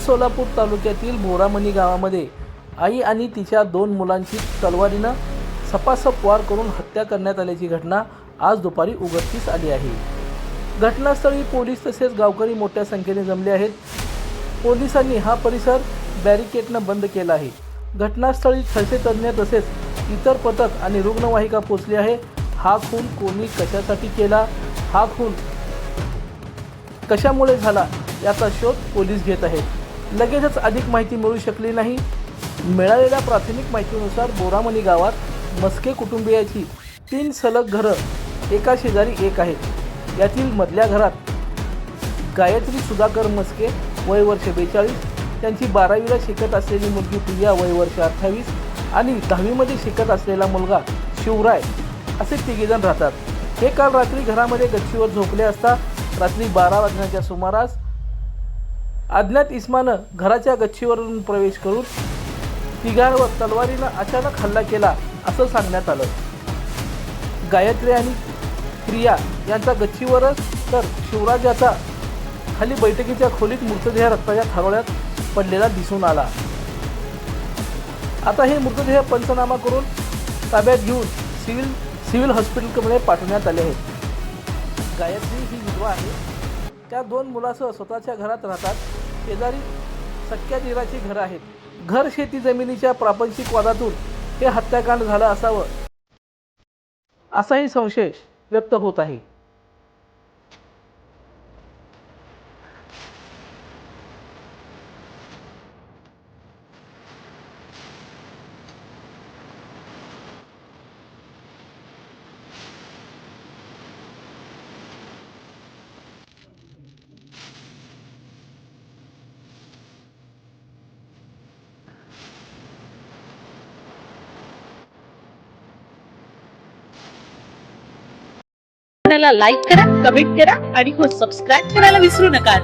सोलापूर तालुक्यातील बोरामणी गावामध्ये आई आणि तिच्या 2 मुलांची तलवारीनं सपासप वार करून हत्या करण्यात आल्याची घटना आज दुपारी उघडकीस आली आहे। घटनास्थळी पोलीस तसेच गावकरी मोठ्या संख्येने जमले आहेत। पोलिसांनी हा परिसर बॅरिकेडनं बंद केला आहे। घटनास्थळी खडसे तज्ञ तसेच इतर पथक आणि रुग्णवाहिका पोहोचली आहे। हा खून कोणी कशासाठी केला, हा खून कशामुळे झाला याचा शोध पोलीस घेत आहेत। लगेचच अधिक माहिती मिळू शकली नाही। मिळालेल्या प्राथमिक माहितीनुसार बोरामणी गावात मस्के कुटुंबियाची 3 सलग घरं एका शेजारी एक आहेत। यातील मधल्या घरात गायत्री सुधाकर मस्के वय वर्ष 42, त्यांची 12वीला शिकत असलेली मुलगी प्रिया वय वर्ष 28 आणि 10वीमध्ये शिकत असलेला मुलगा शिवराय असे 3 जण राहतात। हे काल रात्री घरामध्ये गच्चीवर झोपले असता रात्री 12 वाजण्याच्या सुमारास अज्ञात इसमानं घराच्या गच्चीवरून प्रवेश करून तिघांवर तलवारीनं अचानक हल्ला केला असं सांगण्यात आलं। गायत्री आणि प्रिया यांचा गच्चीवरच तर शिवराजाचा खाली बैठकीच्या खोलीत मृतदेह रक्ताच्या थारोळ्यात पडलेला दिसून आला। आता हे मृतदेह पंचनामा करून ताब्यात घेऊन सिव्हिल हॉस्पिटलमध्ये पाठवण्यात आले आहेत। गायत्री ही विधवा आहे। त्या 2 मुलासह स्वतःच्या घरात राहतात। शेजारी सख्या दिराची घरं आहेत। घर शेती जमिनीच्या प्रापंचिक वादातून हे हत्याकांड झालं असावं असाही संशय व्यक्त होत आहे। चॅनलला लाईक करा, कमेंट करा आणि सबस्क्राईब करायला विसरू नका।